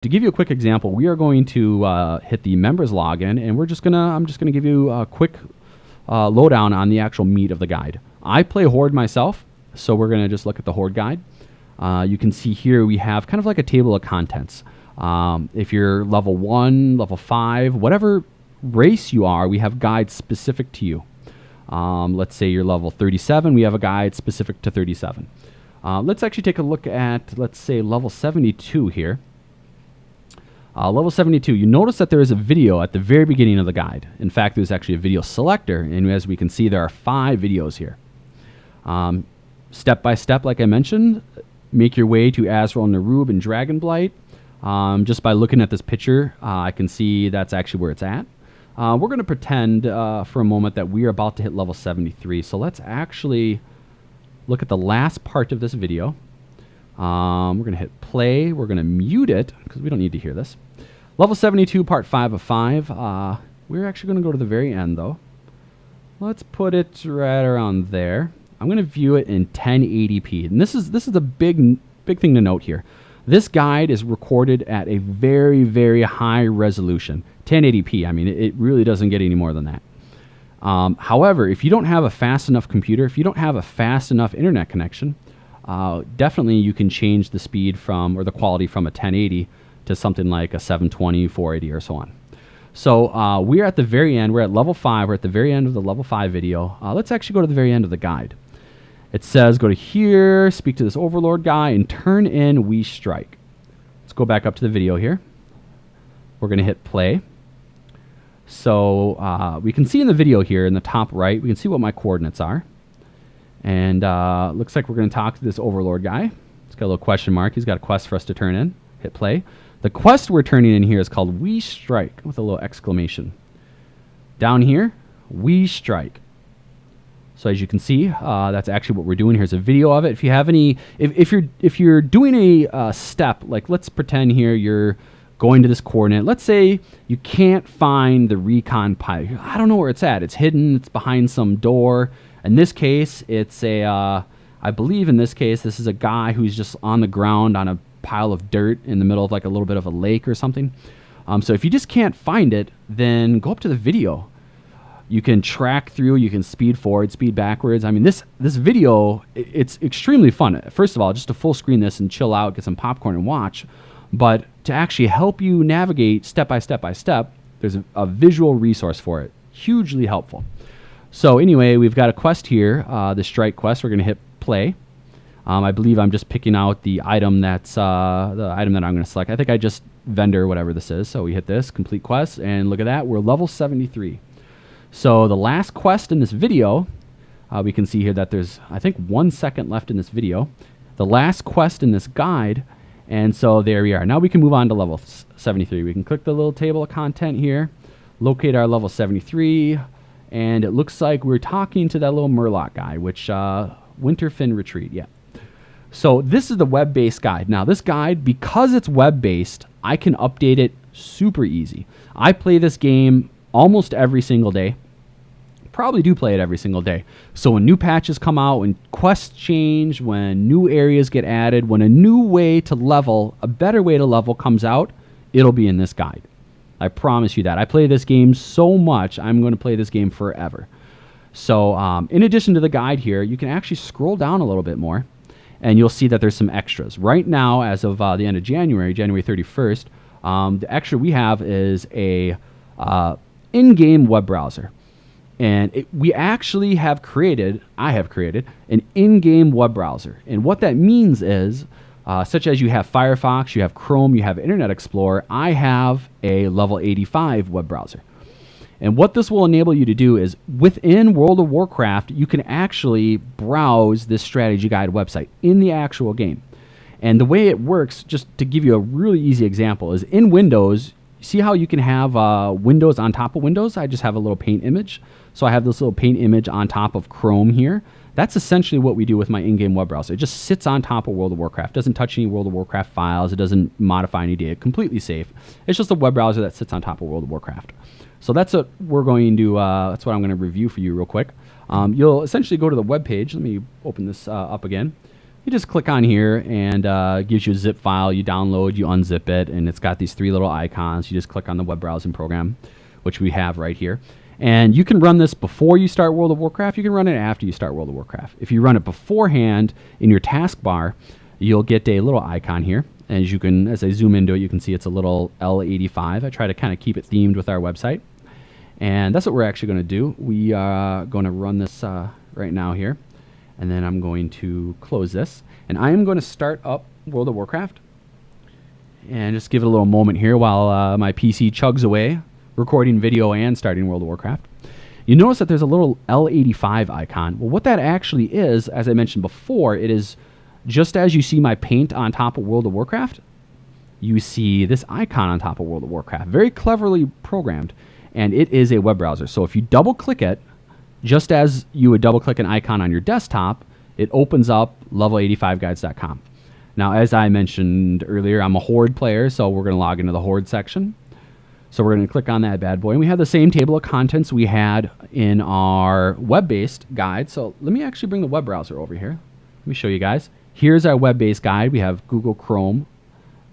To give you a quick example, we are going to hit the members login, and I'm just gonna give you a quick lowdown on the actual meat of the guide. I play Horde myself, so we're gonna just look at the Horde guide. You can see here we have kind of like a table of contents. If you're level 1, level 5, whatever race you are, we have guides specific to you. Let's say you're level 37, we have a guide specific to 37. Let's actually take a look at, let's say, level 72 here. Level 72, you notice that there is a video at the very beginning of the guide. In fact, there's actually a video selector, and as we can see, there are 5 videos here. Step by step, like I mentioned, make your way to Azrael, Narub, and Dragonblight. Just by looking at this picture, I can see that's actually where it's at. We're going to pretend for a moment that we are about to hit level 73. So let's actually look at the last part of this video. We're going to hit play. We're going to mute it because we don't need to hear this. Level 72, part 5 of 5. We're actually going to go to the very end, though. Let's put it right around there. I'm going to view it in 1080p. And this is a big thing to note here. This guide is recorded at a very, very high resolution. 1080p, I mean, it really doesn't get any more than that. However, if you don't have a fast enough computer, if you don't have a fast enough internet connection, definitely you can change the speed from, or the quality from a 1080 to something like a 720, 480, or so on. So we're at the very end. We're at level 5. We're at the very end of the level 5 video. Let's actually go to the very end of the guide. It says go to here, speak to this overlord guy, and turn in We Strike. Let's go back up to the video here. We're going to hit play. So we can see in the video here in the top right, we can see what my coordinates are. And looks like we're going to talk to this overlord guy. It's got a little question mark. He's got a quest for us to turn in. Hit play. The quest we're turning in here is called We Strike with a little exclamation. Down here, We Strike. So as you can see, that's actually what we're doing. Here's a video of it. If you have any, if you're doing a step, like let's pretend here you're going to this coordinate. Let's say you can't find the recon pipe. I don't know where it's at. It's hidden. It's behind some door. In this case, it's a, I believe in this case, this is a guy who's just on the ground on a pile of dirt in the middle of like a little bit of a lake or something. So if you just can't find it, then go up to the video. You can track through, you can speed forward, speed backwards. I mean, this video, it's extremely fun. First of all, just to full screen this and chill out, get some popcorn and watch. But to actually help you navigate step by step by step, there's a visual resource for it. Hugely helpful. So anyway, we've got a quest here, the strike quest. We're going to hit play. I believe I'm just picking out the item that's the item that I'm going to select. I think I just vendor whatever this is. So we hit this, complete quest, and look at that. We're level 73. So the last quest in this video, we can see here that there's, I think, 1 second left in this video. The last quest in this guide, and so there we are. Now we can move on to level 73. We can click the little table of content here, locate our level 73, and it looks like we're talking to that little Murloc guy, which, Winterfin Retreat, yeah. So this is the web-based guide. Now this guide, because it's web-based, I can update it super easy. I play this game almost every single day. Probably do play it every single day. So when new patches come out, when quests change, when new areas get added, when a new way to level, a better way to level comes out, it'll be in this guide. I promise you that. I play this game so much, I'm going to play this game forever. So in addition to the guide here, you can actually scroll down a little bit more, and you'll see that there's some extras. Right now, as of the end of January, January 31st, the extra we have is a in-game web browser. And we actually have created, I have created, an in-game web browser. And what that means is, such as you have Firefox, you have Chrome, you have Internet Explorer, I have a level 85 web browser. And what this will enable you to do is, within World of Warcraft, you can actually browse this strategy guide website in the actual game. And the way it works, just to give you a really easy example, is in Windows, see how you can have Windows on top of Windows? I just have a little paint image. So I have this little paint image on top of Chrome here. That's essentially what we do with my in-game web browser. It just sits on top of World of Warcraft. Doesn't touch any World of Warcraft files. It doesn't modify any data. Completely safe. It's just a web browser that sits on top of World of Warcraft. So that's what we're going to, that's what I'm going to review for you real quick. You'll essentially go to the web page. Let me open this up again. you just click on here and it gives you a zip file. You download, you unzip it, and it's got these 3 little icons. You just click on the web browsing program, which we have right here. And you can run this before you start World of Warcraft. You can run it after you start World of Warcraft. If you run it beforehand in your taskbar, you'll get a little icon here. As you can, as I zoom into it, you can see it's a little L85. I try to kind of keep it themed with our website. And that's what we're actually going to do. We are going to run this right now here. And then I'm going to close this. And I am going to start up World of Warcraft. And just give it a little moment here while my PC chugs away, recording video and starting World of Warcraft. You notice that there's a little L85 icon. Well, what that actually is, as I mentioned before, it is just as you see my paint on top of World of Warcraft, you see this icon on top of World of Warcraft. Very cleverly programmed. And it is a web browser. So if you double click it, just as you would double click an icon on your desktop, it opens up level85guides.com. Now, as I mentioned earlier, I'm a Horde player, so we're going to log into the Horde section. So we're going to click on that bad boy. And we have the same table of contents we had in our web-based guide. So let me actually bring the web browser over here. Let me show you guys. Here's our web-based guide. We have Google Chrome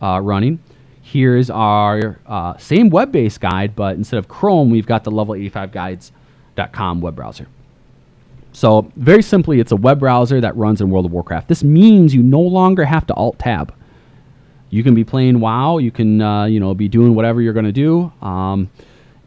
running. Here's our same web-based guide, but instead of Chrome, we've got the level85guides.com web browser. So very simply, it's a web browser that runs in World of Warcraft. This means you no longer have to Alt-Tab. You can be playing WoW. You can be doing whatever you're going to do. And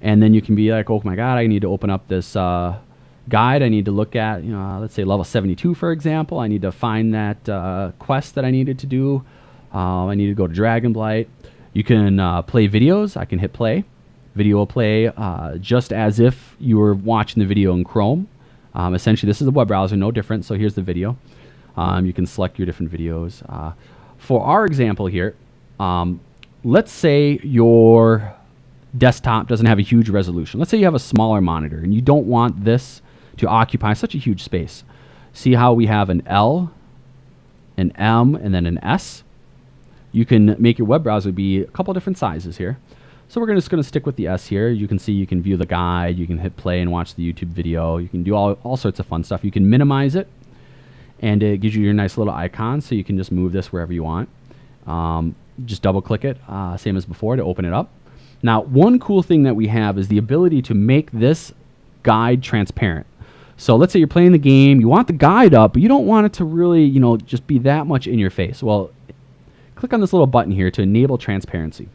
then you can be like, oh my God, I need to open up this guide. I need to look at, let's say level 72, for example. I need to find that quest that I needed to do. I need to go to Dragonblight. You can play videos. I can hit play. Video will play just as if you were watching the video in Chrome. Essentially, this is a web browser, no different. So here's the video. You can select your different videos. For our example here, let's say your desktop doesn't have a huge resolution. Let's say you have a smaller monitor and you don't want this to occupy such a huge space. See how we have an L, an M, and then an S? You can make your web browser be a couple different sizes here. So we're just going to stick with the S here. You can see you can view the guide. You can hit play and watch the YouTube video. You can do all sorts of fun stuff. You can minimize it, and it gives you your nice little icon, so you can just move this wherever you want. Just double click it, same as before, to open it up. Now, one cool thing that we have is the ability to make this guide transparent. So let's say you're playing the game, you want the guide up, but you don't want it to really, just be that much in your face. Well, click on this little button here to enable transparency.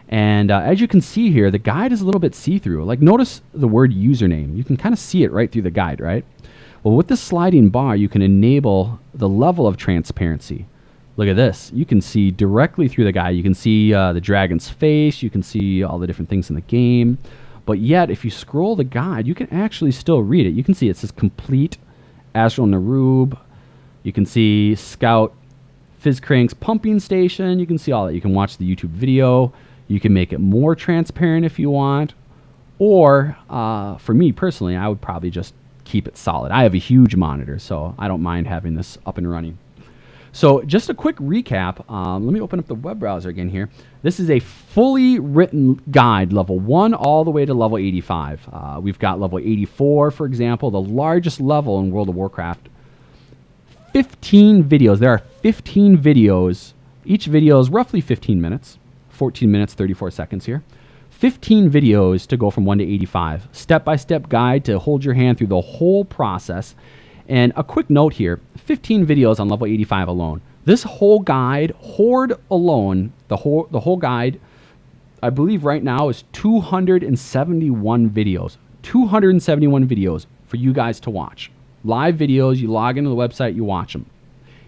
And as you can see here, the guide is a little bit see-through. Like, notice the word username. You can kind of see it right through the guide, right? Well, with this sliding bar, you can enable the level of transparency. Look at this. You can see directly through the guide. You can see the dragon's face. You can see all the different things in the game. But yet, if you scroll the guide, you can actually still read it. You can see it says complete Azrael Nerub. You can see Scout Fizcrank's pumping station. You can see all that. You can watch the YouTube video. You can make it more transparent if you want. Or, for me personally, I would probably just keep it solid. I have a huge monitor, so I don't mind having this up and running. So just a quick recap. Let me open up the web browser again here. This is a fully written guide, level 1 all the way to level 85. We've got level 84, for example, the largest level in World of Warcraft. 15 videos. There are 15 videos. Each video is roughly 15 minutes. 14 minutes, 34 seconds here. 15 videos to go from 1 to 85. Step-by-step guide to hold your hand through the whole process. And a quick note here, 15 videos on level 85 alone. This whole guide, Horde alone, the whole guide, I believe right now is 271 videos. 271 videos for you guys to watch. Live videos, you log into the website, you watch them.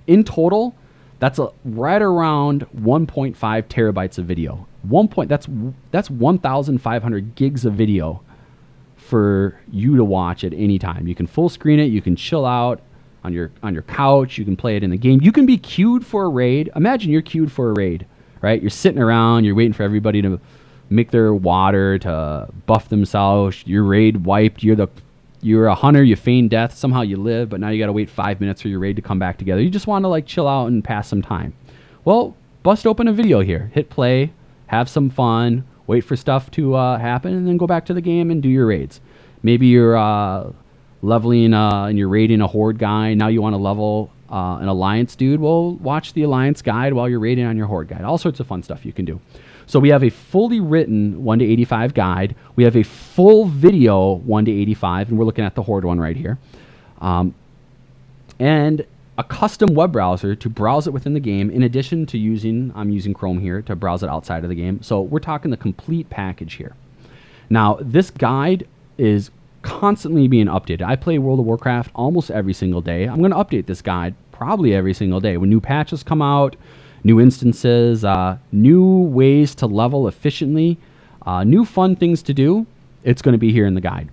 In total, that's right around 1.5 terabytes of video. That's 1,500 gigs of video for you to watch at any time. You can full screen it. You can chill out on your couch. You can play it in the game. You can be queued for a raid. Imagine you're queued for a raid, right? You're sitting around. You're waiting for everybody to make their water, to buff themselves. Your raid wiped. You're a hunter. You feign death. Somehow you live, but now you got to wait 5 minutes for your raid to come back together. You just want to chill out and pass some time. Well, bust open a video here. Hit play. Have some fun. Wait for stuff to happen, and then go back to the game and do your raids. Maybe you're leveling and you're raiding a horde guy. Now you want to level an alliance dude will watch the alliance guide while you're raiding on your horde guide. All sorts of fun stuff you can do. So we have a fully written 1 to 85 guide. We have a full video 1 to 85, and we're looking at the horde one right here. And a custom web browser to browse it within the game, in addition to I'm using Chrome here to browse it outside of the game. So we're talking the complete package here. Now, this guide is constantly being updated. I play World of Warcraft almost every single day. I'm going to update this guide probably every single day. When new patches come out, new instances, new ways to level efficiently, new fun things to do, it's going to be here in the guide.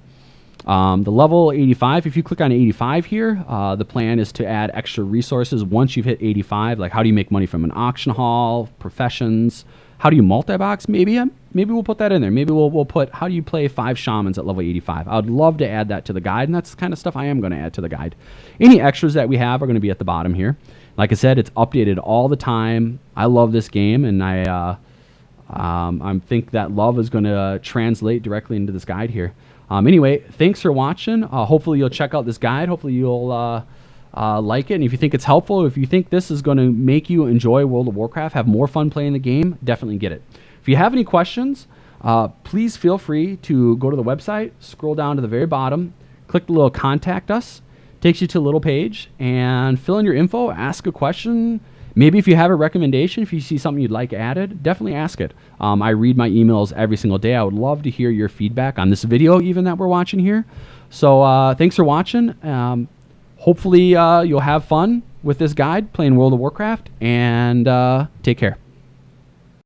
The level 85, if you click on 85 here, the plan is to add extra resources once you've hit 85, like how do you make money from an auction hall, professions, how do you multi-box? Maybe we'll put that in there. Maybe we'll put how do you play 5 shamans at level 85. I would love to add that to the guide, and that's the kind of stuff I am going to add to the guide. Any extras that we have are going to be at the bottom here. Like I said, it's updated all the time. I love this game, and I think that love is going to translate directly into this guide here. Anyway, thanks for watching. Hopefully you'll check out this guide. Hopefully you'll like it. And if you think it's helpful, if you think this is going to make you enjoy World of Warcraft, have more fun playing the game, definitely get it. If you have any questions, please feel free to go to the website, scroll down to the very bottom, click the little contact us, takes you to a little page, and fill in your info, ask a question. Maybe if you have a recommendation, if you see something you'd like added, definitely ask it. I read my emails every single day. I would love to hear your feedback on this video even that we're watching here. So thanks for watching. Hopefully you'll have fun with this guide playing World of Warcraft, and take care.